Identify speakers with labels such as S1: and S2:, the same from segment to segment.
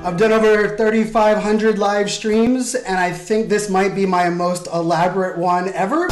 S1: I've done over 3,500 live streams, and I think this might be my most elaborate one ever.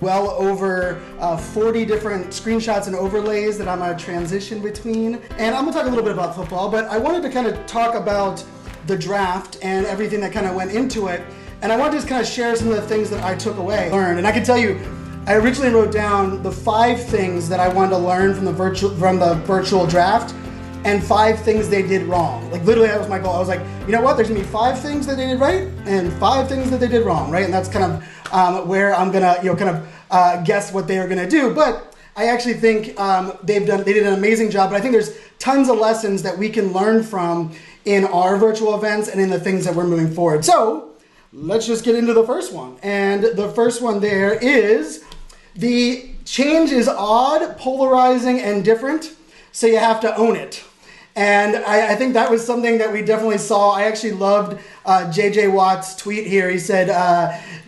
S1: Well over 40 different screenshots and overlays that I'm gonna transition between. And I'm gonna talk a little bit about football, but I wanted to kind of talk about the draft and everything that kind of went into it. And I wanted to just kind of share some of the things that I took away, learned. And I can tell you, I originally wrote down the 5 things that I wanted to learn from the virtual draft and 5 things they did wrong. Like literally that was my goal. I was like, you know what, there's gonna be 5 things that they did right and 5 things that they did wrong, right? And that's kind of where I'm gonna, guess what they are gonna do. But I actually think they did an amazing job. But I think there's tons of lessons that we can learn from in our virtual events and in the things that we're moving forward. So let's just get into the first one. And the first one there is the change is odd, polarizing, and different. So you have to own it. And I think that was something that we definitely saw. I actually loved JJ Watt's tweet here. He said,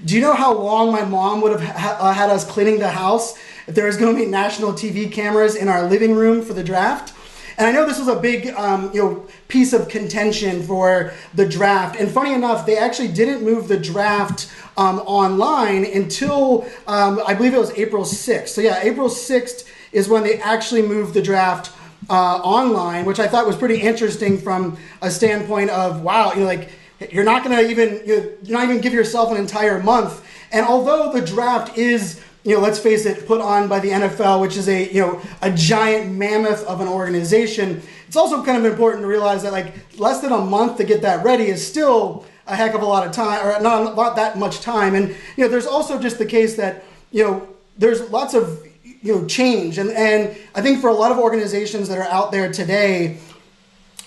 S1: do you know how long my mom would have had us cleaning the house if there was going to be national TV cameras in our living room for the draft? And I know this was a big piece of contention for the draft. And funny enough, they actually didn't move the draft online until I believe it was April 6th. So yeah, April 6th is when they actually moved the draft online, which I thought was pretty interesting from a standpoint of, wow, you're not going to even give yourself an entire month. And although the draft is, let's face it, put on by the NFL, which is a giant mammoth of an organization, it's also kind of important to realize that less than a month to get that ready is still a heck of a lot of time, or not that much time. And there's also just the case that there's lots of change, and I think for a lot of organizations that are out there today,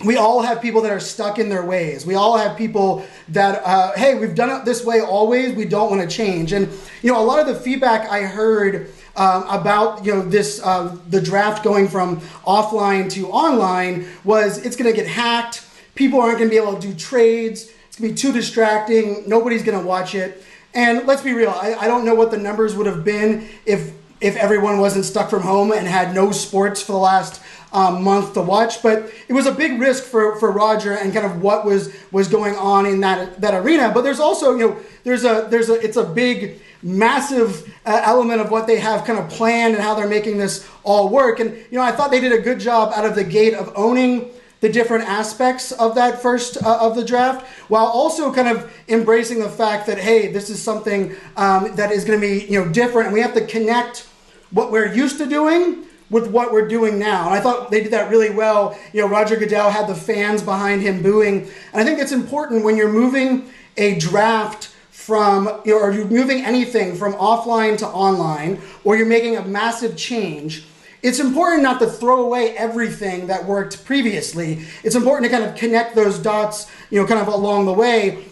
S1: we all have people that are stuck in their ways. We all have people that, hey, we've done it this way always, we don't want to change. And a lot of the feedback I heard about the draft going from offline to online was it's going to get hacked. People aren't going to be able to do trades. It's going to be too distracting. Nobody's going to watch it. And let's be real. I don't know what the numbers would have been if everyone wasn't stuck from home and had no sports for the last month to watch. But it was a big risk for Roger and kind of what was going on in that arena. But there's also it's a big, massive element of what they have kind of planned and how they're making this all work. And I thought they did a good job out of the gate of owning the different aspects of that first of the draft, while also kind of embracing the fact that, hey, this is something that is going to be different, and we have to connect what we're used to doing with what we're doing now. And I thought they did that really well. Roger Goodell had the fans behind him booing. And I think it's important when you're moving a draft from, or you're moving anything from offline to online, or you're making a massive change, it's important not to throw away everything that worked previously. It's important to kind of connect those dots, kind of along the way.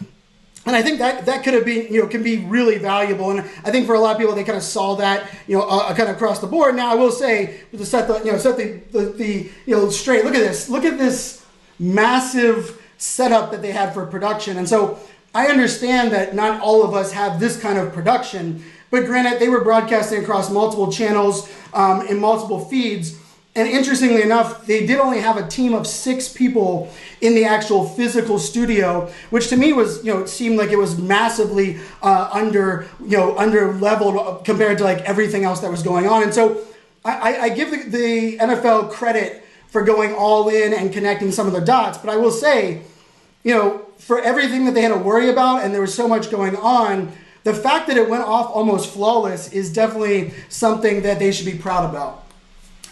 S1: And I think that could have been, can be really valuable. And I think for a lot of people, they kind of saw that, kind of across the board. Now, I will say, to set the straight, look at this. Look at this massive setup that they had for production. And so I understand that not all of us have this kind of production. But granted, they were broadcasting across multiple channels in multiple feeds. And interestingly enough, they did only have a team of 6 people in the actual physical studio, which to me was, it seemed like it was massively under leveled compared to everything else that was going on. And so I give the NFL credit for going all in and connecting some of the dots. But I will say, for everything that they had to worry about and there was so much going on, the fact that it went off almost flawless is definitely something that they should be proud about.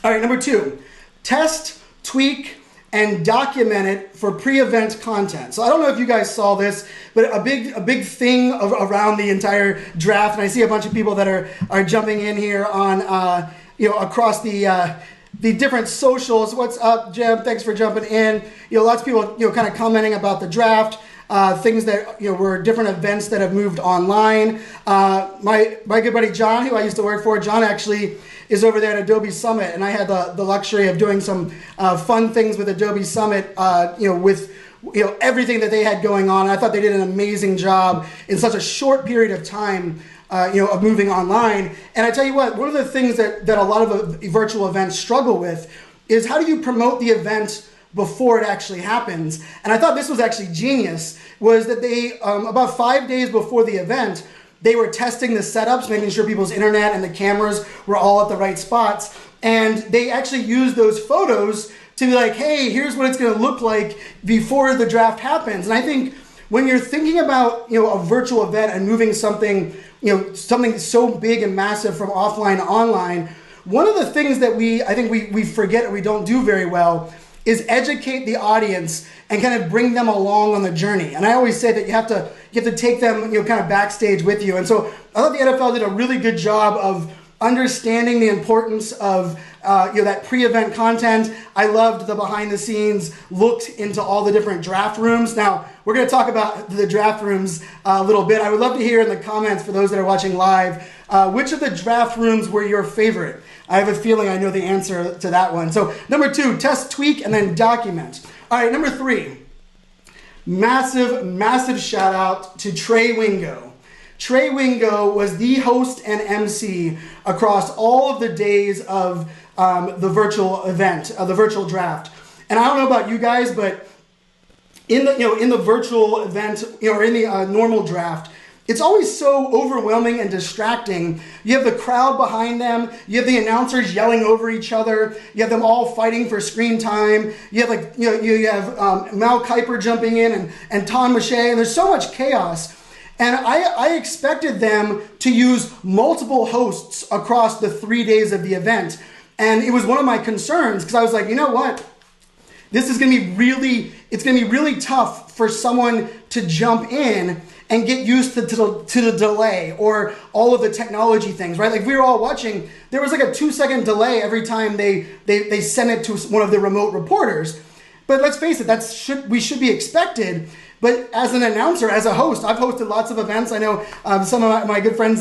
S1: All right, number 2, test, tweak, and document it for pre-event content. So I don't know if you guys saw this, but a big thing around the entire draft, and I see a bunch of people that are jumping in here on across the different socials. What's up, Jim? Thanks for jumping in. Lots of people kind of commenting about the draft. things that were different events that have moved online. My good buddy John, who I used to work for, John actually is over there at Adobe Summit, and I had the luxury of doing some fun things with Adobe Summit, with everything that they had going on. I thought they did an amazing job in such a short period of time, of moving online. And I tell you what, one of the things that a lot of virtual events struggle with is how do you promote the event before it actually happens? And I thought this was actually genius, was that they, about 5 days before the event, they were testing the setups, making sure people's internet and the cameras were all at the right spots. And they actually used those photos to be like, hey, here's what it's going to look like before the draft happens. And I think when you're thinking about a virtual event and moving something something so big and massive from offline to online, one of the things that I think we forget or we don't do very well is educate the audience and kind of bring them along on the journey. And I always say that you have to take them kind of backstage with you. And so I thought the NFL did a really good job of understanding the importance of that pre-event content. I loved the behind the scenes, looked into all the different draft rooms. Now, we're going to talk about the draft rooms a little bit. I would love to hear in the comments, for those that are watching live, which of the draft rooms were your favorite? I have a feeling I know the answer to that one. So number 2, test, tweak, and then document. All right, number 3, massive shout out to Trey Wingo. Trey Wingo was the host and MC across all of the days of the virtual event, the virtual draft. And I don't know about you guys, but in the virtual event, or in the normal draft, it's always so overwhelming and distracting. You have the crowd behind them. You have the announcers yelling over each other. You have them all fighting for screen time. You have you have Mal Kiper jumping in and Tom Mache, and there's so much chaos. And I expected them to use multiple hosts across the 3 days of the event. And it was one of my concerns, because I was like, you know what? This is going to be really tough for someone to jump in and get used to the delay or all of the technology things, right? Like we were all watching, there was like a 2-second delay every time they sent it to one of the remote reporters. But let's face it, we should be expected. But as an announcer, as a host, I've hosted lots of events. I know some of my good friends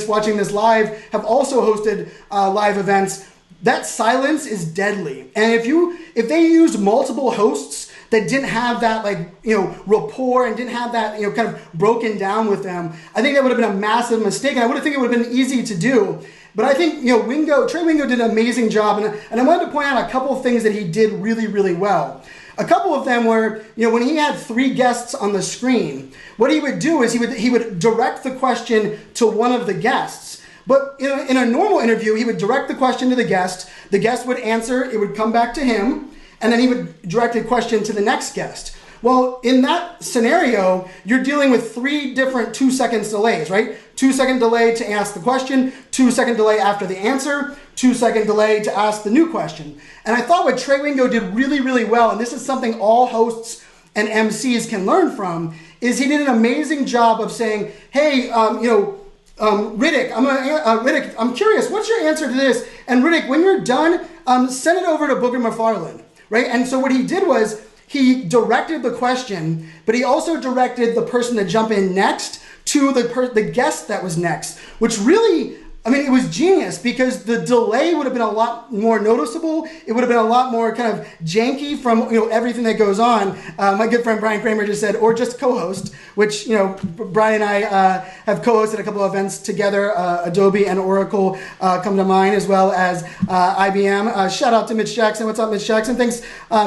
S1: watching this live have also hosted live events. That silence is deadly. And if they used multiple hosts that didn't have that rapport and didn't have that kind of broken down with them, I think that would have been a massive mistake. And I would think it would have been easy to do. But I think Trey Wingo did an amazing job, and I wanted to point out a couple of things that he did really, really well. A couple of them were, when he had 3 guests on the screen, what he would do is he would direct the question to one of the guests. But in a normal interview, he would direct the question to the guest would answer, it would come back to him, and then he would direct the question to the next guest. Well, in that scenario, you're dealing with 3 different 2-second delays, right? 2-second delay to ask the question, 2-second delay after the answer, 2-second delay to ask the new question. And I thought what Trey Wingo did really, really well, and this is something all hosts and MCs can learn from, is he did an amazing job of saying, hey, Riddick, Riddick, I'm curious, what's your answer to this? And Riddick, when you're done, send it over to Booker McFarland, right? And so what he did was, he directed the question, but he also directed the person to jump in next to the guest that was next, which really, it was genius, because the delay would have been a lot more noticeable. It would have been a lot more kind of janky from everything that goes on. My good friend Brian Kramer just said, or just co-host, which Brian and I have co-hosted a couple of events together. Adobe and Oracle come to mind, as well as IBM. Shout out to Mitch Jackson. What's up, Mitch Jackson? Thanks,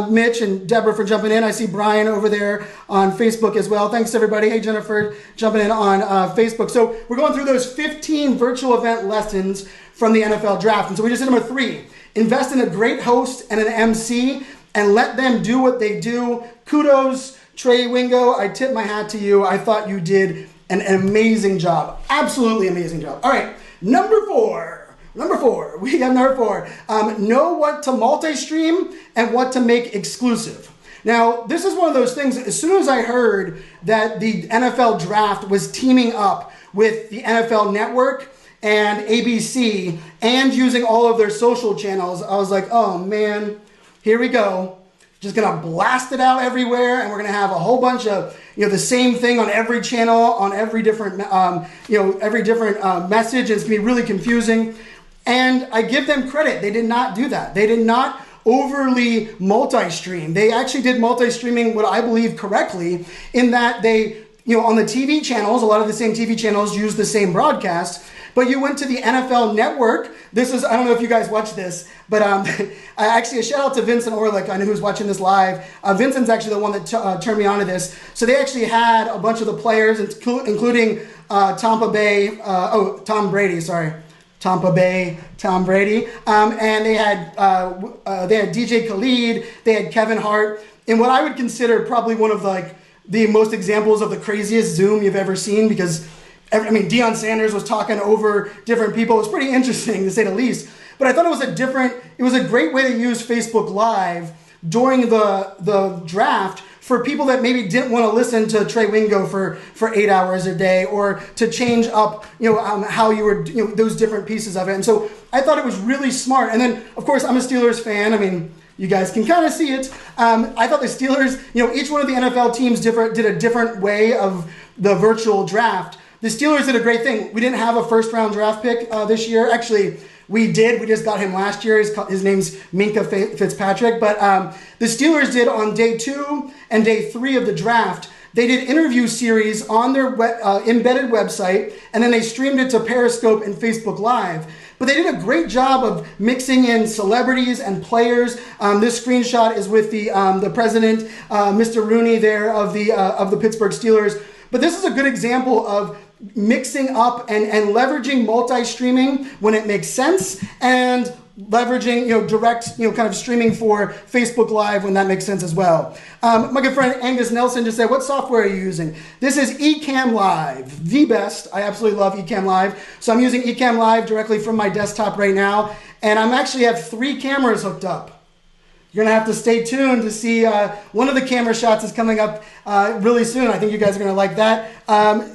S1: Mitch and Deborah, for jumping in. I see Brian over there on Facebook as well. Thanks, everybody. Hey, Jennifer, jumping in on Facebook. So we're going through those 15 virtual event lessons from the NFL draft. And so we just did number 3. Invest in a great host and an MC and let them do what they do. Kudos, Trey Wingo. I tip my hat to you. I thought you did an amazing job. Absolutely amazing job. All right, number 4. We got number 4. Know what to multi-stream and what to make exclusive. Now, this is one of those things, as soon as I heard that the NFL draft was teaming up with the NFL Network and ABC and using all of their social channels, I was like, oh man, here we go. just gonna blast it out everywhere, and we're gonna have a whole bunch of the same thing on every channel, on every different message. And it's gonna be really confusing. And I give them credit; they did not do that. They did not overly multi-stream. They actually did multi-streaming, what I believe, correctly, in that they, on the TV channels, a lot of the same TV channels use the same broadcast. But you went to the NFL Network. This is, I don't know if you guys watch this, but actually a shout out to Vincent Orlick, I know who's watching this live. Vincent's actually the one that turned me on to this. So they actually had a bunch of the players, including Tampa Bay Tom Brady. And they had DJ Khaled, they had Kevin Hart, in what I would consider probably one of the most examples of the craziest Zoom you've ever seen, because Deion Sanders was talking over different people. It was pretty interesting, to say the least. But I thought it was a great way to use Facebook Live during the draft for people that maybe didn't want to listen to Trey Wingo for 8 hours a day, or to change up, how you were, those different pieces of it. And so I thought it was really smart. And then, of course, I'm a Steelers fan. You guys can kind of see it. I thought the Steelers, each one of the NFL teams did a different way of the virtual draft. The Steelers did a great thing. We didn't have a first-round draft pick this year. Actually, we did. We just got him last year. His name's Minka Fitzpatrick. But the Steelers did on day 2 and day 3 of the draft. They did interview series on their embedded website, and then they streamed it to Periscope and Facebook Live. But they did a great job of mixing in celebrities and players. This screenshot is with the president, Mr. Rooney, there of the Pittsburgh Steelers. But this is a good example of mixing up and leveraging multi-streaming when it makes sense, and leveraging direct kind of streaming for Facebook Live when that makes sense as well. My good friend Angus Nelson just said, what software are you using? This is Ecamm Live, the best. I absolutely love Ecamm Live. So I'm using Ecamm Live directly from my desktop right now, and I'm actually have 3 cameras hooked up. You're gonna have to stay tuned to see one of the camera shots is coming up really soon. I think you guys are gonna like that.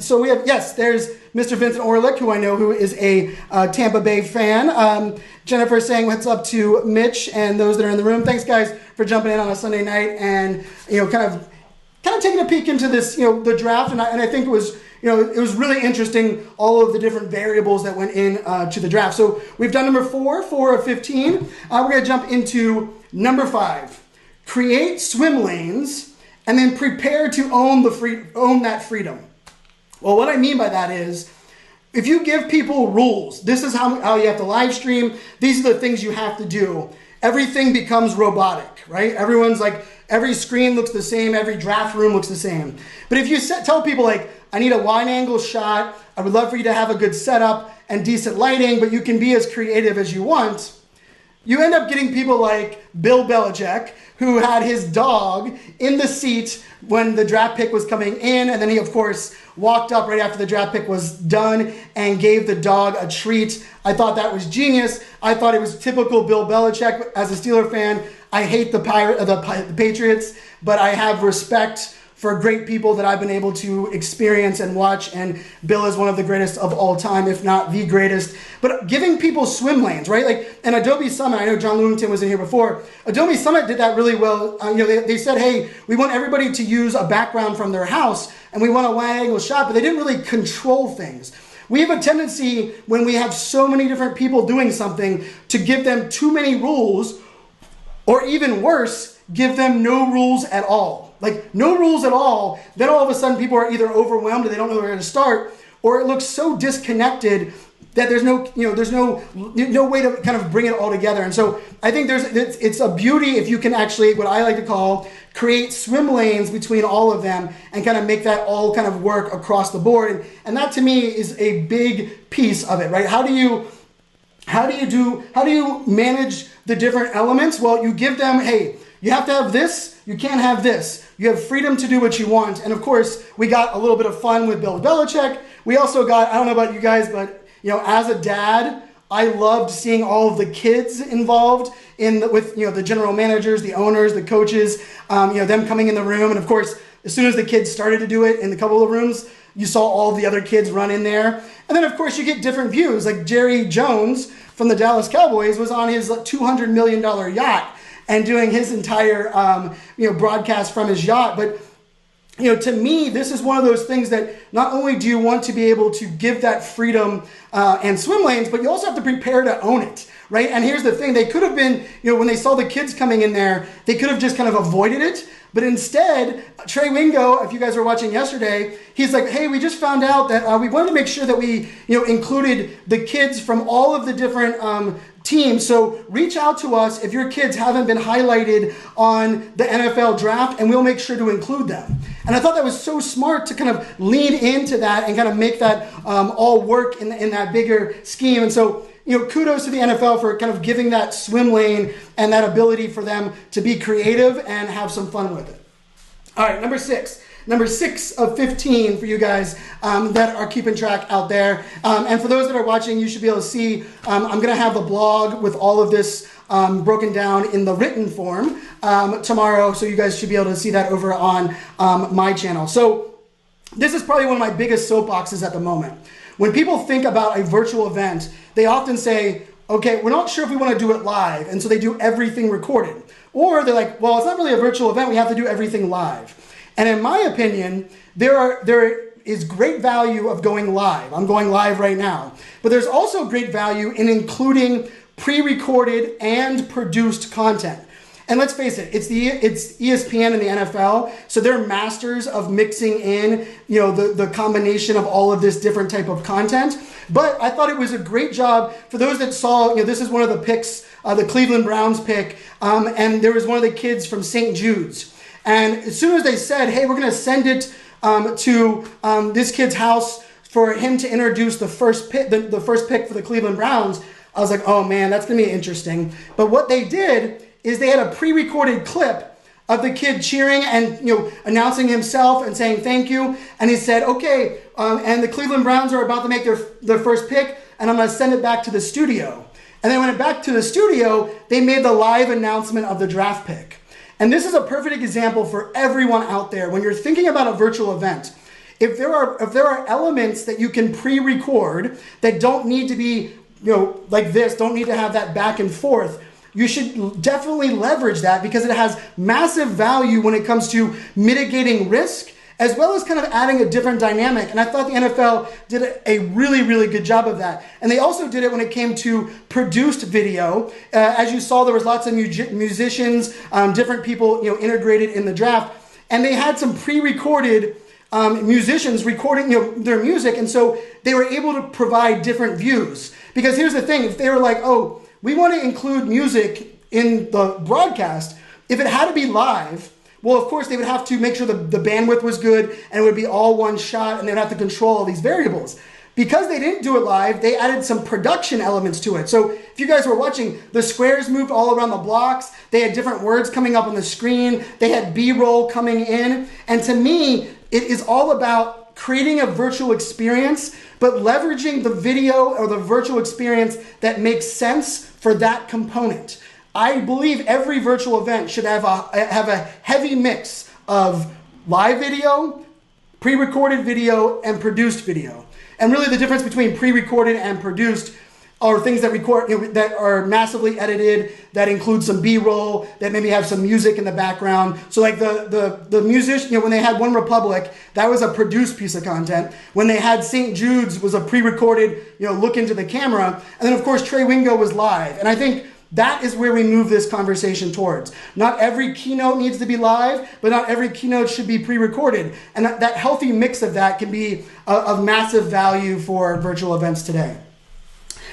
S1: So we have, there's Mr. Vincent Orlick, who I know who is a Tampa Bay fan. Jennifer saying what's up to Mitch and those that are in the room. Thanks guys for jumping in on a Sunday night and kind of taking a peek into this the draft. And I think it was it was really interesting, all of the different variables that went in to the draft. So we've done number 4 of 15. We're gonna jump into number 5. Create swim lanes and then prepare to own that freedom. Well, what I mean by that is, if you give people rules, this is how you have to live stream, these are the things you have to do, everything becomes robotic, right? Everyone's every screen looks the same, every draft room looks the same. But if you tell people I need a wide angle shot, I would love for you to have a good setup and decent lighting, but you can be as creative as you want, you end up getting people like Bill Belichick, who had his dog in the seat when the draft pick was coming in, and then he, of course, walked up right after the draft pick was done and gave the dog a treat. I thought that was genius. I thought it was typical Bill Belichick. As a Steeler fan, I hate the Patriots, but I have respect for great people that I've been able to experience and watch, and Bill is one of the greatest of all time, if not the greatest. But giving people swim lanes, right? And Adobe Summit, I know John Lewington was in here before. Adobe Summit did that really well. They said, hey, we want everybody to use a background from their house, and we want a wide angle shot, but they didn't really control things. We have a tendency, when we have so many different people doing something, to give them too many rules, or even worse, give them no rules at all. No rules at all, then all of a sudden people are either overwhelmed and they don't know where to start, or it looks so disconnected that there's no way to kind of bring it all together. And so I think it's a beauty if you can actually, what I like to call, create swim lanes between all of them and kind of make that all kind of work across the board. And that to me is a big piece of it, right? How do you manage the different elements? Well, you give them, hey, you have to have this, you can't have this. You have freedom to do what you want. And of course, we got a little bit of fun with Bill Belichick. We also got, I don't know about you guys, but as a dad, I loved seeing all of the kids involved with the general managers, the owners, the coaches, them coming in the room. And of course, as soon as the kids started to do it in a couple of rooms, you saw all the other kids run in there. And then of course you get different views. Like Jerry Jones from the Dallas Cowboys was on his $200 million yacht. and doing his entire broadcast from his yacht. But to me, this is one of those things that not only do you want to be able to give that freedom and swim lanes, but you also have to prepare to own it, right? And here's the thing, they could have been, when they saw the kids coming in there, they could have just kind of avoided it. But instead, Trey Wingo, if you guys were watching yesterday, he's like, hey, we just found out that we wanted to make sure that we, included the kids from all of the different teams. So reach out to us if your kids haven't been highlighted on the NFL draft, and we'll make sure to include them. And I thought that was so smart to kind of lean into that and kind of make that all work in that bigger scheme. And so, kudos to the NFL for kind of giving that swim lane and that ability for them to be creative and have some fun with it. All right, number six of 15 for you guys that are keeping track out there. And for those that are watching, you should be able to see, I'm going to have the blog with all of this broken down in the written form tomorrow. So you guys should be able to see that over on my channel. So this is probably one of my biggest soapboxes at the moment. When people think about a virtual event, they often say, okay, we're not sure if we want to do it live. And so they do everything recorded. Or they're like, well, it's not really a virtual event. We have to do everything live. And in my opinion, there is great value of going live. I'm going live right now. But there's also great value in including pre-recorded and produced content. And let's face it, it's ESPN and the NFL, so they're masters of mixing in, the combination of all of this different type of content. But I thought it was a great job for those that saw, this is one of the picks, the Cleveland Browns pick, and there was one of the kids from St. Jude's. And as soon as they said, hey, we're going to send it to this kid's house for him to introduce the first pick for the Cleveland Browns, I was like, oh man, that's going to be interesting. But what they did is they had a pre-recorded clip of the kid cheering and announcing himself and saying thank you. And he said, okay, and the Cleveland Browns are about to make their first pick, and I'm going to send it back to the studio. And then when it back to the studio, they made the live announcement of the draft pick. And this is a perfect example for everyone out there. When you're thinking about a virtual event, if there are elements that you can pre-record that don't need to be, like this, don't need to have that back and forth, you should definitely leverage that because it has massive value when it comes to mitigating risk, as well as kind of adding a different dynamic. And I thought the NFL did a really, really good job of that. And they also did it when it came to produced video. As you saw, there was lots of musicians, different people, integrated in the draft. And they had some pre-recorded musicians recording, their music. And so they were able to provide different views. Because here's the thing, if they were like, oh, we want to include music in the broadcast, if it had to be live, well, of course, they would have to make sure the bandwidth was good and it would be all one shot and they'd have to control all these variables. Because they didn't do it live, they added some production elements to it. So if you guys were watching, the squares moved all around the blocks. They had different words coming up on the screen. They had B-roll coming in. And to me, it is all about creating a virtual experience, but leveraging the video or the virtual experience that makes sense for that component. I believe every virtual event should have a heavy mix of live video, pre-recorded video, and produced video. And really the difference between pre-recorded and produced are things that that are massively edited, that include some B-roll, that maybe have some music in the background. So like the musician, when they had One Republic, that was a produced piece of content. When they had St. Jude's was a pre-recorded, look into the camera. And then of course Trey Wingo was live. And I think that is where we move this conversation towards. Not every keynote needs to be live, but not every keynote should be pre-recorded. And that healthy mix of that can be of massive value for virtual events today.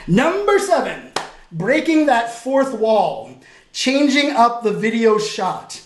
S1: Number 7, breaking that fourth wall, changing up the video shot.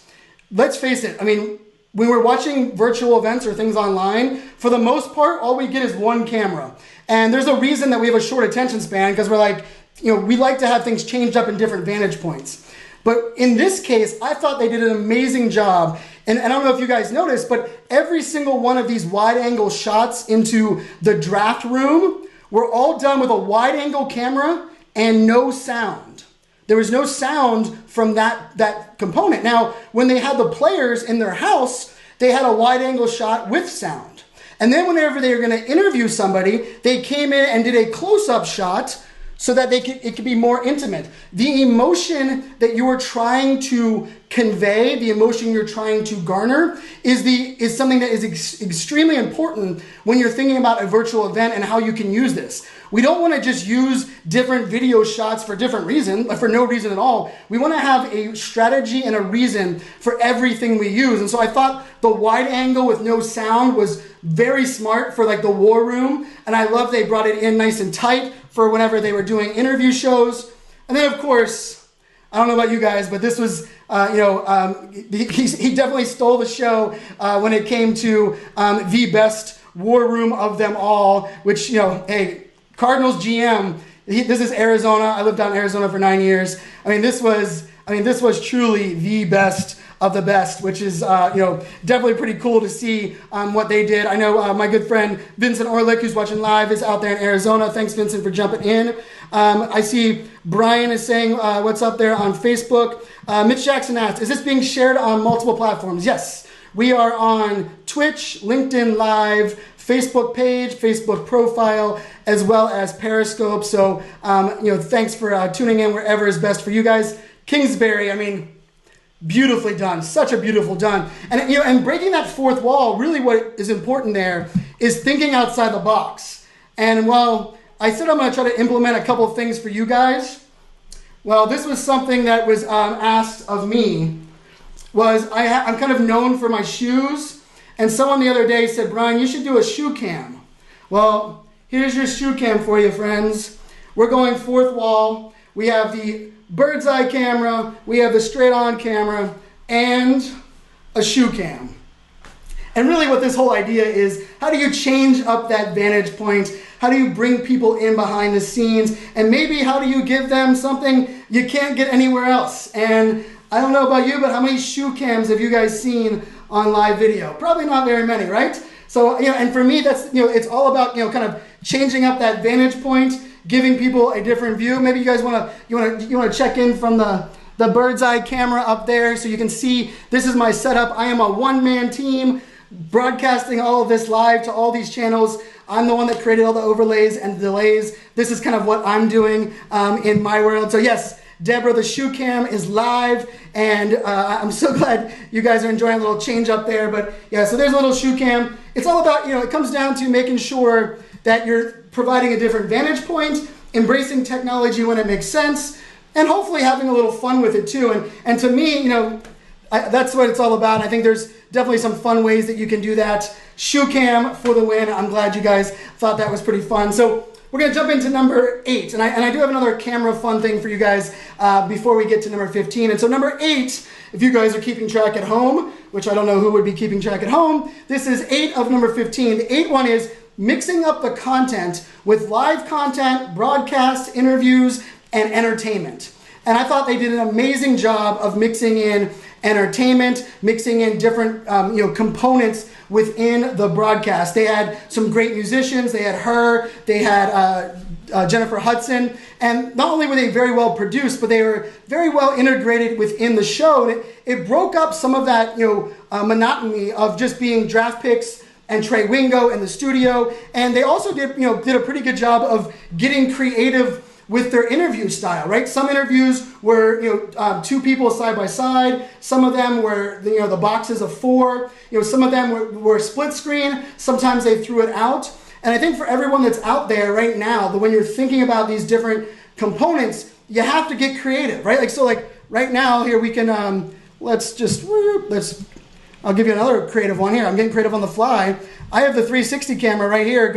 S1: Let's face it, when we're watching virtual events or things online, for the most part, all we get is one camera. And there's a reason that we have a short attention span, because we're like, we like to have things changed up in different vantage points. But in this case, I thought they did an amazing job. And I don't know if you guys noticed, but every single one of these wide angle shots into the draft room were all done with a wide angle camera and no sound. There was no sound from that component. Now, when they had the players in their house, they had a wide angle shot with sound. And then whenever they were going to interview somebody, they came in and did a close-up shot so that it can be more intimate. The emotion that you are trying to convey, the emotion you're trying to garner, is something that is extremely important when you're thinking about a virtual event and how you can use this. We don't want to just use different video shots for different reasons, for no reason at all. We want to have a strategy and a reason for everything we use. And so I thought the wide angle with no sound was very smart for like the war room. And I love they brought it in nice and tight for whenever they were doing interview shows. And then of course, I don't know about you guys, but this was, he definitely stole the show when it came to the best war room of them all, which, hey, Cardinals GM, this is Arizona. I lived out in Arizona for 9 years. This was truly the best of the best, which is, definitely pretty cool to see what they did. I know my good friend Vincent Orlick, who's watching live, is out there in Arizona. Thanks, Vincent, for jumping in. I see Brian is saying what's up there on Facebook. Mitch Jackson asked, is this being shared on multiple platforms? Yes. We are on Twitch, LinkedIn Live, Facebook page, Facebook profile, as well as Periscope. So, thanks for tuning in wherever is best for you guys. Kingsbury, beautifully done. Such a beautiful done. And, and breaking that fourth wall, really what is important there is thinking outside the box. And while I said I'm going to try to implement a couple of things for you guys, well, this was something that was asked of me. I'm kind of known for my shoes. And someone the other day said, Brian, you should do a shoe cam. Well, here's your shoe cam for you, friends. We're going fourth wall. We have the bird's eye camera. We have the straight on camera and a shoe cam. And really what this whole idea is, how do you change up that vantage point? How do you bring people in behind the scenes? And maybe how do you give them something you can't get anywhere else? And I don't know about you, but how many shoe cams have you guys seen on live video? Probably not very many, right? So, and for me, that's, it's all about, kind of changing up that vantage point, giving people a different view. Maybe you guys want to check in from the bird's eye camera up there so you can see this is my setup. I am a one-man team broadcasting all of this live to all these channels. I'm the one that created all the overlays and delays. This is kind of what I'm doing in my world. So yes, Deborah, the shoe cam is live, and I'm so glad you guys are enjoying a little change up there. But yeah, so there's a little shoe cam. It's all about, it comes down to making sure that you're providing a different vantage point, embracing technology when it makes sense, and hopefully having a little fun with it too. And to me, that's what it's all about. I think there's definitely some fun ways that you can do that. Shoe cam for the win. I'm glad you guys thought that was pretty fun. So we're going to jump into number 8. And I do have another camera fun thing for you guys before we get to number 15. And so number 8, if you guys are keeping track at home, which I don't know who would be keeping track at home, this is 8 of number 15. The 8th one is mixing up the content with live content, broadcasts, interviews, and entertainment. And I thought they did an amazing job of mixing in entertainment, mixing in different components within the broadcast. They had some great musicians. They had her. They had Jennifer Hudson. And not only were they very well produced, but they were very well integrated within the show. And it broke up some of that monotony of just being draft picks and Trey Wingo in the studio. And they also did a pretty good job of getting creative with their interview style, right? Some interviews were, two people side by side. Some of them were, the boxes of 4. Some of them were split screen. Sometimes they threw it out. And I think for everyone that's out there right now, when you're thinking about these different components, you have to get creative, right? So right now here we can, I'll give you another creative one here. I'm getting creative on the fly. I have the 360 camera right here,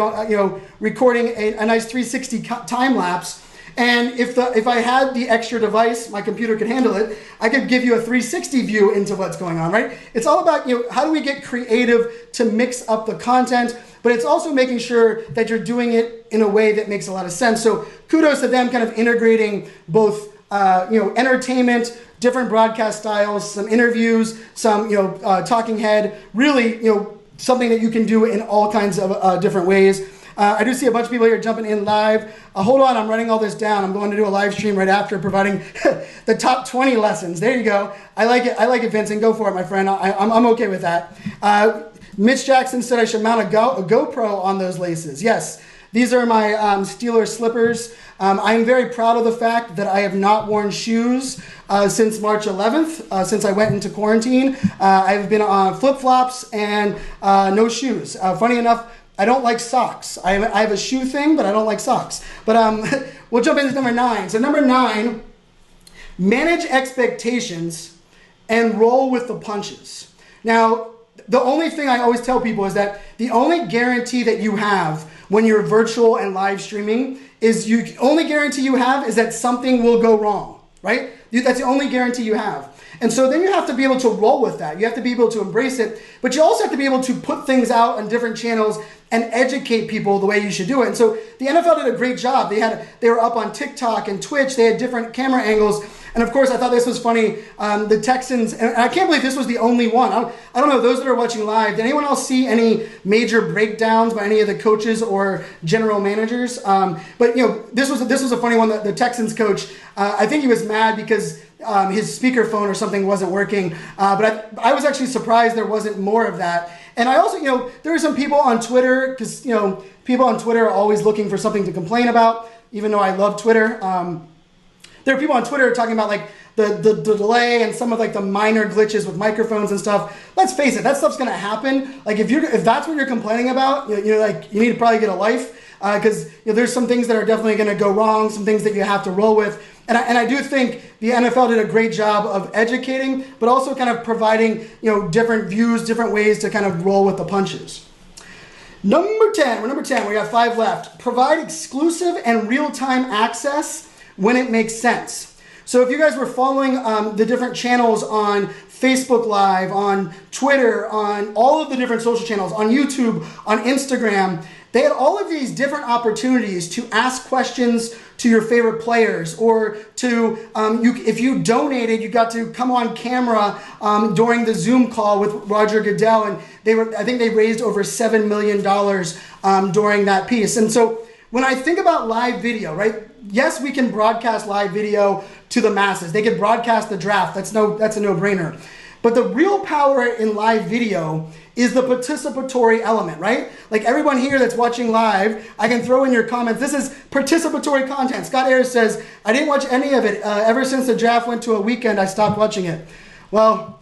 S1: recording a nice 360 time lapse. And if I had the extra device, my computer could handle it, I could give you a 360 view into what's going on, right? It's all about, how do we get creative to mix up the content, but it's also making sure that you're doing it in a way that makes a lot of sense. So kudos to them kind of integrating both, entertainment, different broadcast styles, some interviews, some, talking head, really, something that you can do in all kinds of different ways. I do see a bunch of people here jumping in live. Hold on, I'm writing all this down. I'm going to do a live stream right after, providing the top 20 lessons. There you go. I like it, Vincent. Go for it, my friend. I'm okay with that. Mitch Jackson said I should mount a GoPro on those laces. Yes, These are my Steelers slippers. I'm very proud of the fact that I have not worn shoes since March 11th, since I went into quarantine. I've been on flip-flops and no shoes. Funny enough, I don't like socks. I have a shoe thing, but I don't like socks. But we'll jump into number 9. So number 9, manage expectations and roll with the punches. Now, the only thing I always tell people is that the only guarantee that you have when you're virtual and live streaming is only guarantee you have is that something will go wrong, right? That's the only guarantee you have. And so then you have to be able to roll with that. You have to be able to embrace it, but you also have to be able to put things out on different channels and educate people the way you should do it. And so the NFL did a great job. They were up on TikTok and Twitch. They had different camera angles. And of course, I thought this was funny. The Texans, and I can't believe this was the only one. I don't know, those that are watching live, did anyone else see any major breakdowns by any of the coaches or general managers? But this was a funny one. The Texans coach, I think he was mad because his speakerphone or something wasn't working. But I was actually surprised there wasn't more of that. And I also, there are some people on Twitter, because, people on Twitter are always looking for something to complain about, even though I love Twitter. There are people on Twitter talking about like the delay and some of like the minor glitches with microphones and stuff. Let's face it, that stuff's gonna happen. Like if that's what you're complaining about, you need to probably get a life, because there's some things that are definitely gonna go wrong, some things that you have to roll with. And I do think the NFL did a great job of educating, but also kind of providing different views, different ways to kind of roll with the punches. Number 10, we got 5 left. Provide exclusive and real-time access when it makes sense. So if you guys were following the different channels on Facebook Live, on Twitter, on all of the different social channels, on YouTube, on Instagram, they had all of these different opportunities to ask questions to your favorite players, or to, if you donated, you got to come on camera during the Zoom call with Roger Goodell, and I think they raised over $7 million during that piece. And so when I think about live video, right? Yes, we can broadcast live video to the masses. They can broadcast the draft. That's a no-brainer. But the real power in live video is the participatory element, right? Like everyone here that's watching live, I can throw in your comments. This is participatory content. Scott Ayers says, I didn't watch any of it. Ever since the draft went to a weekend, I stopped watching it. Well,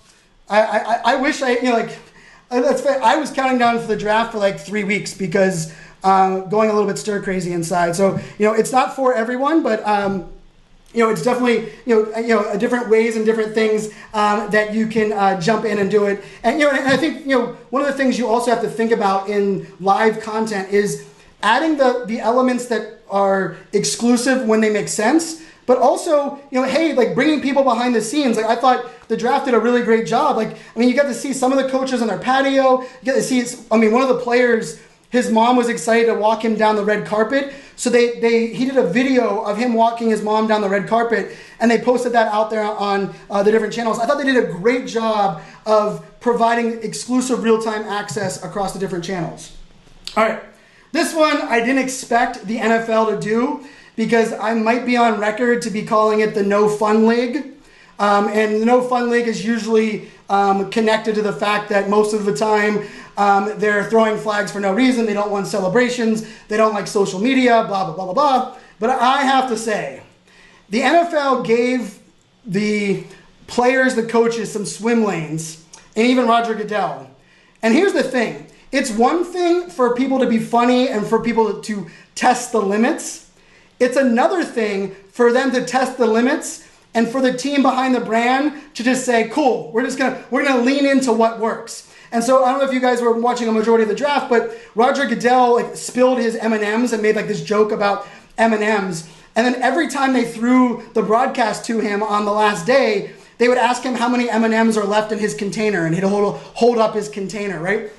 S1: I wish that's fair. I was counting down for the draft for like 3 weeks because going a little bit stir crazy inside. So, it's not for everyone, but it's definitely, different ways and different things that you can jump in and do it. And, and I think, one of the things you also have to think about in live content is adding the elements that are exclusive when they make sense, but also, hey, like bringing people behind the scenes. Like I thought the draft did a really great job. You got to see some of the coaches on their patio. You get to see, one of the players, his mom was excited to walk him down the red carpet. So he did a video of him walking his mom down the red carpet, and they posted that out there on the different channels. I thought they did a great job of providing exclusive real-time access across the different channels. All right, this one I didn't expect the NFL to do, because I might be on record to be calling it the No Fun League. And the No Fun League is usually connected to the fact that most of the time they're throwing flags for no reason. They don't want celebrations. They don't like social media, blah, blah, blah, blah, blah. But I have to say, the NFL gave the players, the coaches, some swim lanes, and even Roger Goodell. And here's the thing. It's one thing for people to be funny and for people to test the limits. It's another thing for them to test the limits and for the team behind the brand to just say, cool, we're gonna lean into what works. And so I don't know if you guys were watching a majority of the draft, but Roger Goodell spilled his M&Ms and made this joke about M&Ms. And then every time they threw the broadcast to him on the last day, they would ask him how many M&Ms are left in his container, and he'd hold up his container, right?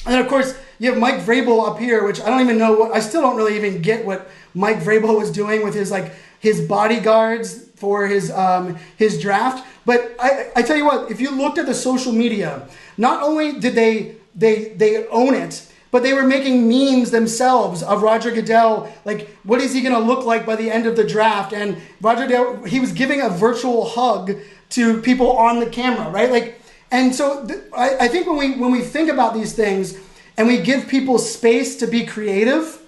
S1: And then of course you have Mike Vrabel up here, which I don't even know I still don't really even get what Mike Vrabel was doing with his bodyguards for his draft. But I tell you what, if you looked at the social media, not only did they own it, but they were making memes themselves of Roger Goodell, like what is he going to look like by the end of the draft? And Roger Goodell, he was giving a virtual hug to people on the camera, right? And so I think when we think about these things and we give people space to be creative,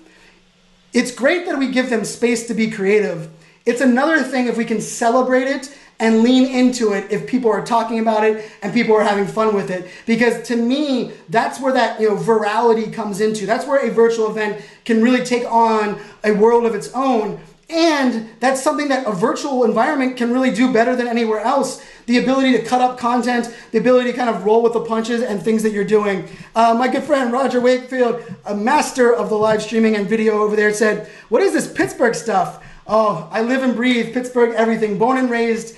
S1: It's great that we give them space to be creative. It's another thing if we can celebrate it and lean into it if people are talking about it and people are having fun with it. Because to me, that's where that virality comes into. That's where a virtual event can really take on a world of its own. And that's something that a virtual environment can really do better than anywhere else. The ability to cut up content, the ability to kind of roll with the punches and things that you're doing. My good friend Roger Wakefield, a master of the live streaming and video over there, said, "What is this Pittsburgh stuff?" Oh, I live and breathe Pittsburgh everything. Born and raised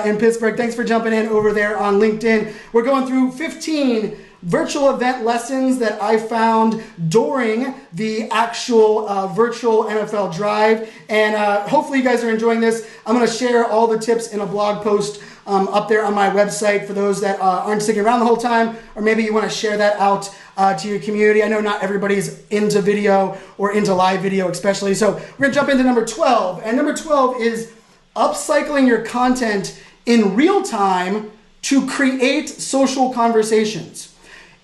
S1: in Pittsburgh. Thanks for jumping in over there on LinkedIn. We're going through 15 virtual event lessons that I found during the actual virtual NFL drive. And hopefully you guys are enjoying this. I'm going to share all the tips in a blog post up there on my website for those that aren't sticking around the whole time, or maybe you want to share that out to your community. I know not everybody's into video or into live video especially. So we're going to jump into number 12. And number 12 is upcycling your content in real time to create social conversations.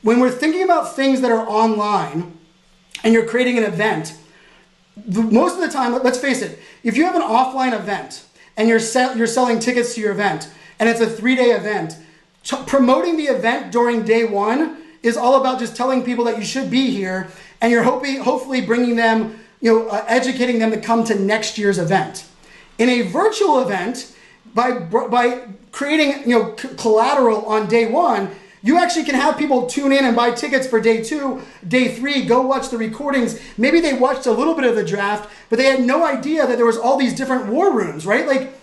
S1: When we're thinking about things that are online and you're creating an event, most of the time, let's face it, if you have an offline event and you're selling tickets to your event and it's a 3-day event, promoting the event during day one is all about just telling people that you should be here, and you're hopefully bringing them, educating them to come to next year's event. In a virtual event, by creating collateral on day one, you actually can have people tune in and buy tickets for day 2, day 3, go watch the recordings. Maybe they watched a little bit of the draft, but they had no idea that there was all these different war rooms, right? Like,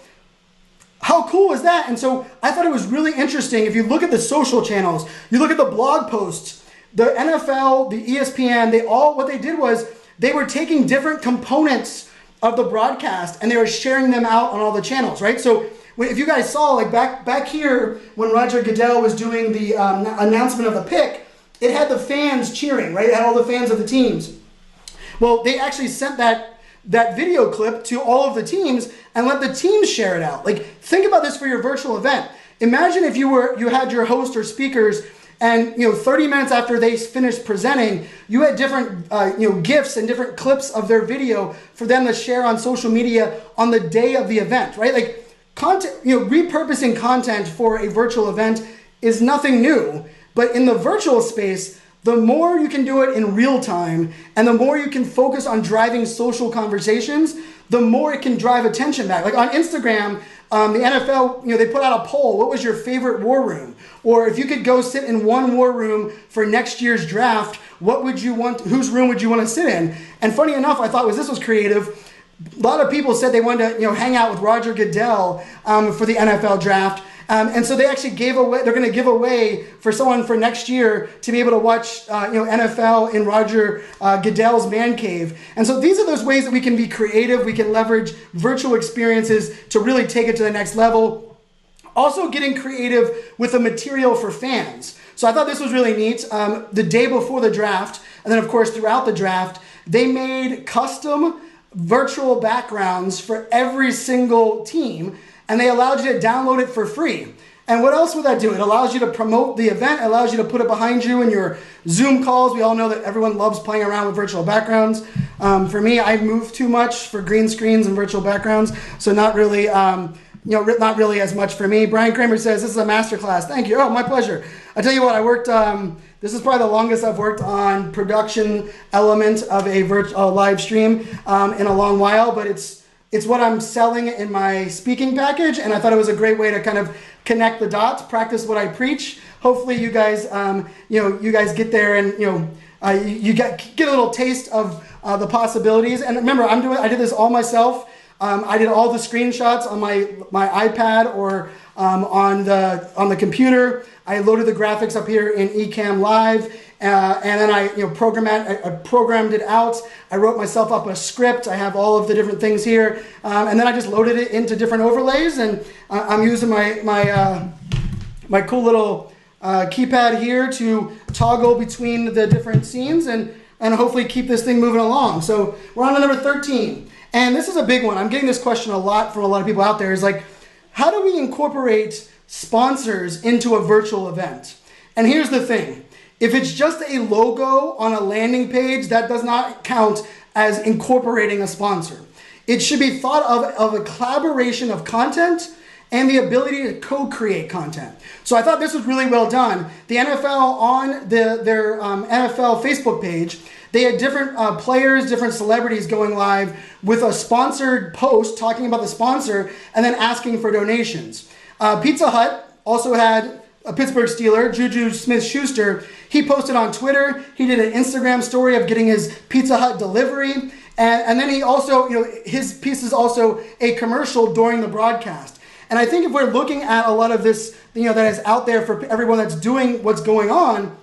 S1: how cool is that? And so I thought it was really interesting. If you look at the social channels, you look at the blog posts, the NFL, the ESPN, what they did was they were taking different components of the broadcast and they were sharing them out on all the channels, right? So if you guys saw, like back here when Roger Goodell was doing the announcement of the pick, it had the fans cheering, right? It had all the fans of the teams. Well, they actually sent that video clip to all of the teams and let the teams share it out. Like, think about this for your virtual event. Imagine if you had your host or speakers and 30 minutes after they finished presenting, you had different GIFs and different clips of their video for them to share on social media on the day of the event, right? Like, content, repurposing content for a virtual event is nothing new, but in the virtual space, the more you can do it in real time and the more you can focus on driving social conversations, the more it can drive attention back. Like on Instagram, the NFL, they put out a poll. What was your favorite war room? Or if you could go sit in one war room for next year's draft, what would you want? Whose room would you want to sit in? And funny enough, I thought this was creative. A lot of people said they wanted to hang out with Roger Goodell for the NFL draft. And so they actually they're going to give away for someone for next year to be able to watch NFL in Roger Goodell's man cave. And so these are those ways that we can be creative. We can leverage virtual experiences to really take it to the next level. Also getting creative with the material for fans. So I thought this was really neat. The day before the draft, and then of course throughout the draft, they made custom virtual backgrounds for every single team, and they allowed you to download it for free. And what else would that do? It allows you to promote the event, it allows you to put it behind you in your Zoom calls. We all know that everyone loves playing around with virtual backgrounds. For me, I move too much for green screens and virtual backgrounds, so not really not really as much for me. Brian Kramer says, this is a masterclass. Thank you. Oh, my pleasure. I tell you what, I worked, this is probably the longest I've worked on production element of a live stream in a long while, but it's what I'm selling in my speaking package, and I thought it was a great way to kind of connect the dots, practice what I preach. Hopefully you guys, you guys get there and, you get a little taste of the possibilities. And remember, I did this all myself. I did all the screenshots on my iPad or on the computer. I loaded the graphics up here in Ecamm Live, and then I programmed it out. I wrote myself up a script. I have all of the different things here, and then I just loaded it into different overlays. And I'm using my cool little keypad here to toggle between the different scenes and hopefully keep this thing moving along. So we're on to number 13. And this is a big one. I'm getting this question a lot from a lot of people out there. Is like, how do we incorporate sponsors into a virtual event? And here's the thing. If it's just a logo on a landing page, that does not count as incorporating a sponsor. It should be thought of a collaboration of content and the ability to co-create content. So I thought this was really well done. The NFL on their NFL Facebook page, they had different players, different celebrities going live with a sponsored post talking about the sponsor and then asking for donations. Pizza Hut also had a Pittsburgh Steeler, Juju Smith-Schuster. He posted on Twitter. He did an Instagram story of getting his Pizza Hut delivery. And then he also, his piece is also a commercial during the broadcast. And I think if we're looking at a lot of this, that is out there for everyone that's doing what's going on,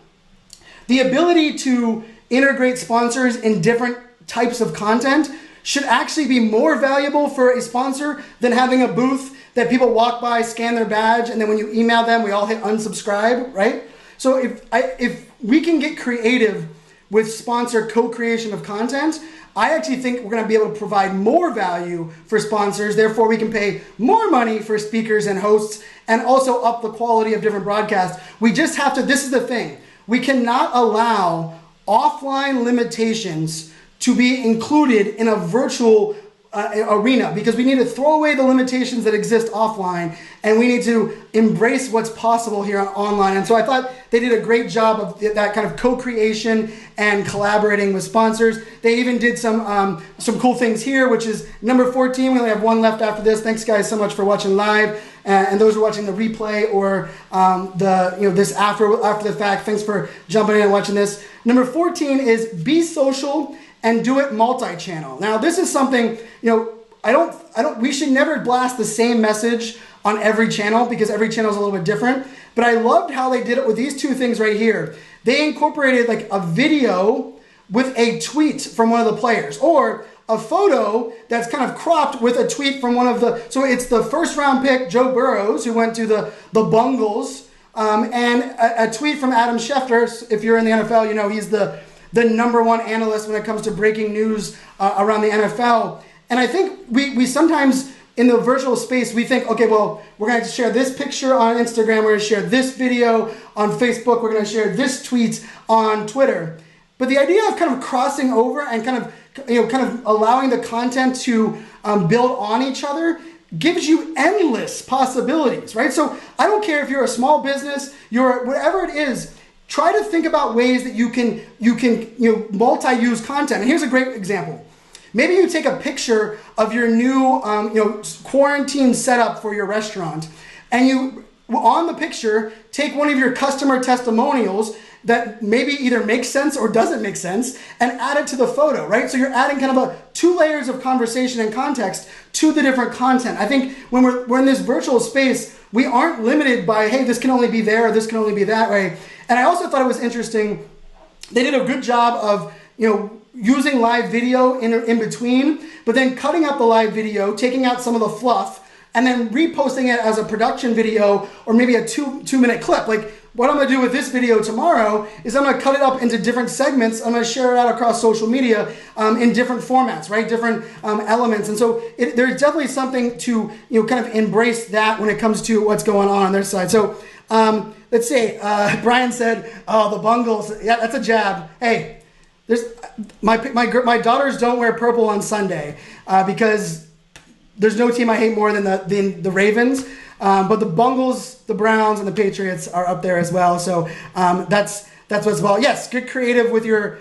S1: the ability to integrate sponsors in different types of content should actually be more valuable for a sponsor than having a booth that people walk by, scan their badge, and then when you email them, we all hit unsubscribe, right? So if we can get creative with sponsor co-creation of content, I actually think we're going to be able to provide more value for sponsors. Therefore, we can pay more money for speakers and hosts and also up the quality of different broadcasts. We just have to, this is the thing, we cannot allow offline limitations to be included in a virtual arena, because we need to throw away the limitations that exist offline and we need to embrace what's possible here online. And so I thought they did a great job of that kind of co-creation and collaborating with sponsors. They even did some cool things here, which is number 14. We only have one left after this. Thanks guys so much for watching live, and those who are watching the replay or this after the fact. Thanks for jumping in and watching this. Number 14 is be social and do it multi-channel. Now, this is something, we should never blast the same message on every channel because every channel is a little bit different. But I loved how they did it with these two things right here. They incorporated like a video with a tweet from one of the players, or a photo that's kind of cropped with a tweet from one of the, so it's the first round pick, Joe Burrows, who went to the Bungles, and a tweet from Adam Schefter. If you're in the NFL, he's the number one analyst when it comes to breaking news around the NFL. And I think we sometimes in the virtual space, we think, okay, well, we're going to share this picture on Instagram, we're going to share this video on Facebook, we're going to share this tweet on Twitter. But the idea of kind of crossing over and kind of allowing the content to build on each other gives you endless possibilities, right? So I don't care if you're a small business, you're whatever it is. Try to think about ways that you can multi-use content. And here's a great example. Maybe you take a picture of your new quarantine setup for your restaurant, and you, on the picture, take one of your customer testimonials that maybe either makes sense or doesn't make sense and add it to the photo, right? So you're adding kind of two layers of conversation and context to the different content. I think when we're in this virtual space, we aren't limited by, hey, this can only be there or this can only be that way. And I also thought it was interesting, they did a good job of, using live video in between, but then cutting out the live video, taking out some of the fluff, and then reposting it as a production video or maybe a two-minute clip. Like what I'm gonna do with this video tomorrow is I'm gonna cut it up into different segments. I'm gonna share it out across social media in different formats, right? Different elements. And so there's definitely something to kind of embrace that when it comes to what's going on their side. So let's see, Brian said, oh, the Bungles, yeah, that's a jab. Hey, my daughters don't wear purple on Sunday because there's no team I hate more than the Ravens. But the Bungles, the Browns, and the Patriots are up there as well. So that's what's about. Yes, get creative with your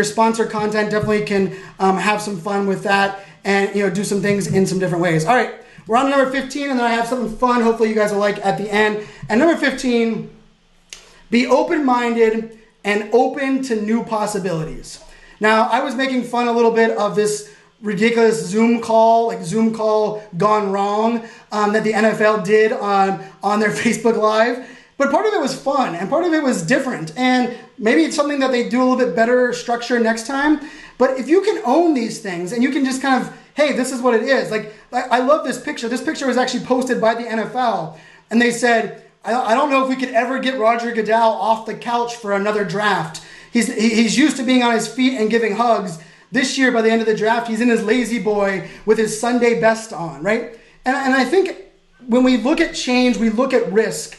S1: sponsor content. Definitely can have some fun with that and do some things in some different ways. All right, we're on number 15, and then I have something fun. Hopefully you guys will like at the end. And number 15, be open-minded and open to new possibilities. Now, I was making fun a little bit of this ridiculous Zoom call gone wrong that the NFL did on their Facebook Live. But part of it was fun and part of it was different. And maybe it's something that they do a little bit better structure next time. But if you can own these things and you can just kind of, hey, this is what it is. Like, I love this picture. This picture was actually posted by the NFL. And they said, I don't know if we could ever get Roger Goodell off the couch for another draft. He's used to being on his feet and giving hugs. This year, by the end of the draft, he's in his lazy boy with his Sunday best on, right? And I think when we look at change, we look at risk.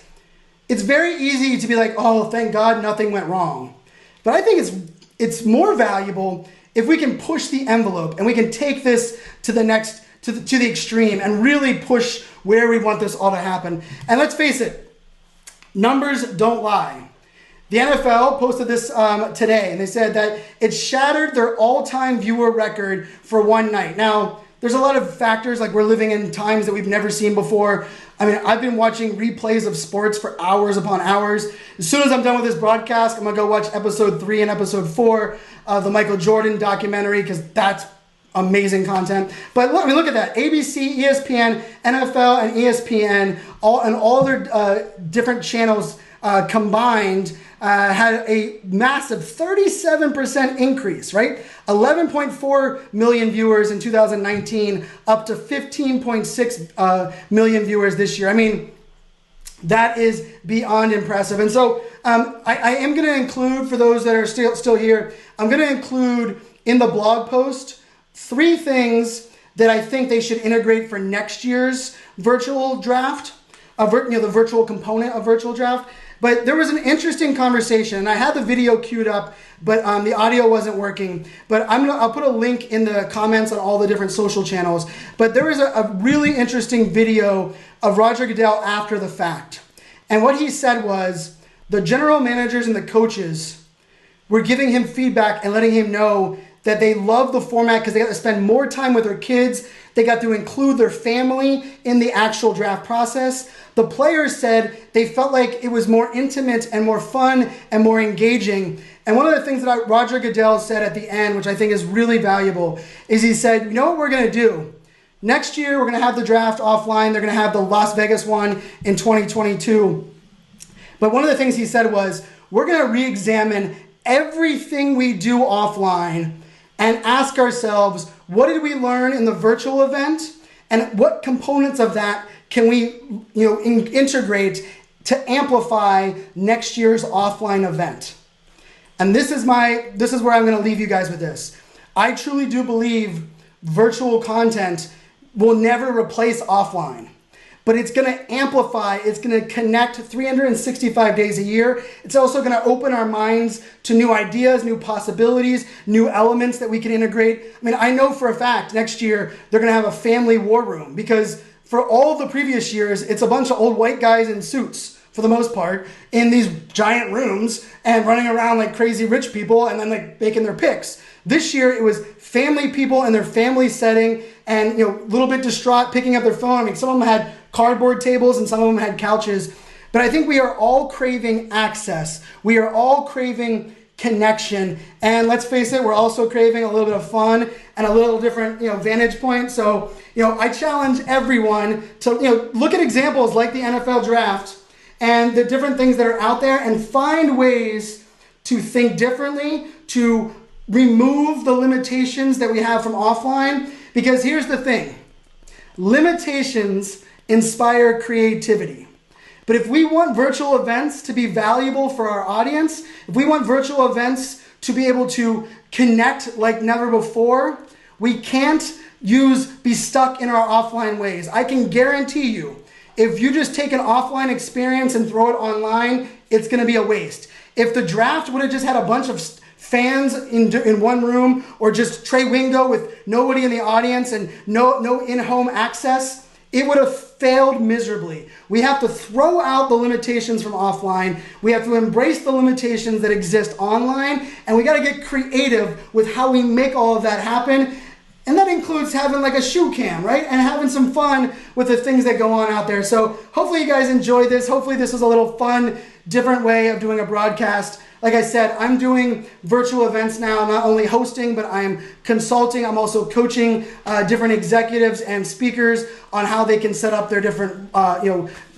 S1: It's very easy to be like, oh, thank God nothing went wrong. But I think it's more valuable if we can push the envelope and we can take this to the next, to the extreme and really push where we want this all to happen. And let's face it, numbers don't lie. The NFL posted this today, and they said that it shattered their all-time viewer record for one night. Now, there's a lot of factors, like we're living in times that we've never seen before. I mean, I've been watching replays of sports for hours upon hours. As soon as I'm done with this broadcast, I'm going to go watch episode 3 and episode 4 of the Michael Jordan documentary, because that's amazing content. But look at that. ABC, ESPN, NFL, and ESPN, all their different channels combined had a massive 37% increase, right? 11.4 million viewers in 2019, up to 15.6 million viewers this year. I mean, that is beyond impressive. And so I am going to include, for those that are still here, I'm going to include in the blog post 3 things that I think they should integrate for next year's virtual draft, the virtual component of virtual draft. But there was an interesting conversation, and I had the video queued up, but the audio wasn't working. But I'll put a link in the comments on all the different social channels. But there was a really interesting video of Roger Goodell after the fact. And what he said was the general managers and the coaches were giving him feedback and letting him know that they love the format because they got to spend more time with their kids. They got to include their family in the actual draft process. The players said they felt like it was more intimate and more fun and more engaging. And one of the things that Roger Goodell said at the end, which I think is really valuable, is he said, you know what we're going to do? Next year, we're going to have the draft offline. They're going to have the Las Vegas one in 2022. But one of the things he said was, we're going to re-examine everything we do offline and ask ourselves, what did we learn in the virtual event? And what components of that can we integrate to amplify next year's offline event? And this is where I'm going to leave you guys with this. I truly do believe virtual content will never replace offline. But it's going to amplify, it's going to connect 365 days a year. It's also going to open our minds to new ideas, new possibilities, new elements that we can integrate. I mean, I know for a fact next year they're going to have a family war room, because for all of the previous years, it's a bunch of old white guys in suits, for the most part, in these giant rooms and running around like crazy rich people and then like making their picks. This year it was family people in their family setting and a little bit distraught, picking up their phone. I mean, some of them had cardboard tables and some of them had couches. But I think we are all craving access. We are all craving connection. And let's face it, we're also craving a little bit of fun and a little different, vantage point. So, I challenge everyone to, look at examples like the NFL draft and the different things that are out there and find ways to think differently, to remove the limitations that we have from offline. Because here's the thing, limitations inspire creativity. But if we want virtual events to be valuable for our audience, if we want virtual events to be able to connect like never before, we can't be stuck in our offline ways. I can guarantee you, if you just take an offline experience and throw it online, it's going to be a waste. If the draft would have just had a bunch of fans in one room, or just Trey Wingo with nobody in the audience and no in-home access, it would have failed miserably. We have to throw out the limitations from offline. We have to embrace the limitations that exist online, and we got to get creative with how we make all of that happen. And that includes having like a shoe cam, right? And having some fun with the things that go on out there. So hopefully you guys enjoyed this. Hopefully this was a little fun, different way of doing a broadcast. Like I said, I'm doing virtual events now, not only hosting, but I'm consulting. I'm also coaching different executives and speakers on how they can set up their different,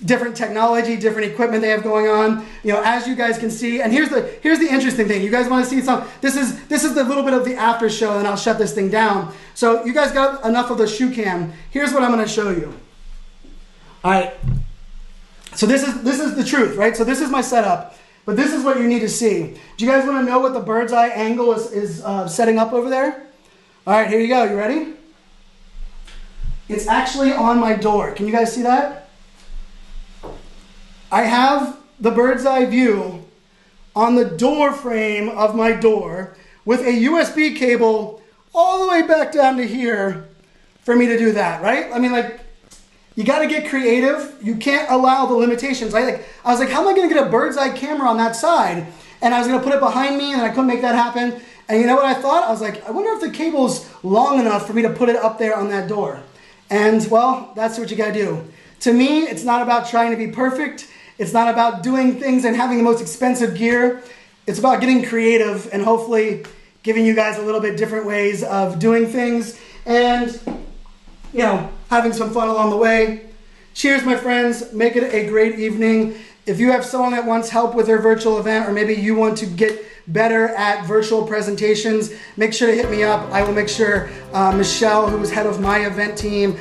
S1: different technology, different equipment they have going on. As you guys can see, and here's the interesting thing. You guys want to see some? This is the little bit of the after show, and I'll shut this thing down. So you guys got enough of the shoe cam. Here's what I'm going to show you. All right. So this is the truth, right? So this is my setup. But this is what you need to see. Do you guys want to know what the bird's eye angle is setting up over there? All right, here you go. You ready? It's actually on my door. Can you guys see that? I have the bird's eye view on the door frame of my door, with a USB cable all the way back down to here for me to do that, right? I mean, like, you got to get creative. You can't allow the limitations. I was like, how am I going to get a bird's eye camera on that side? And I was going to put it behind me, and I couldn't make that happen. And you know what I thought? I was like, I wonder if the cable's long enough for me to put it up there on that door. And well, that's what you got to do. To me, it's not about trying to be perfect. It's not about doing things and having the most expensive gear. It's about getting creative and hopefully giving you guys a little bit different ways of doing things and, you know, having some fun along the way. Cheers, my friends. Make it a great evening. If you have someone that wants help with their virtual event, or maybe you want to get better at virtual presentations, make sure to hit me up. I will make sure Michelle, who's head of my event team,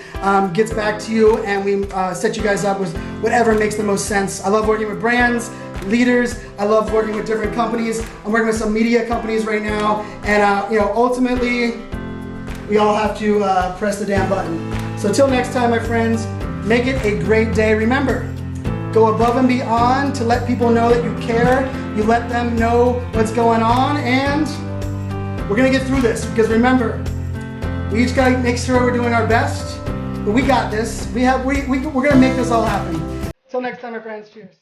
S1: gets back to you, and we set you guys up with whatever makes the most sense. I love working with brands, leaders. I love working with different companies. I'm working with some media companies right now, and you know, ultimately, we all have to press the damn button. So till next time, my friends, make it a great day. Remember, go above and beyond to let people know that you care. You let them know what's going on, and we're gonna get through this, because remember, we each gotta make sure we're doing our best, but we got this. We're gonna make this all happen. Till next time, my friends, cheers.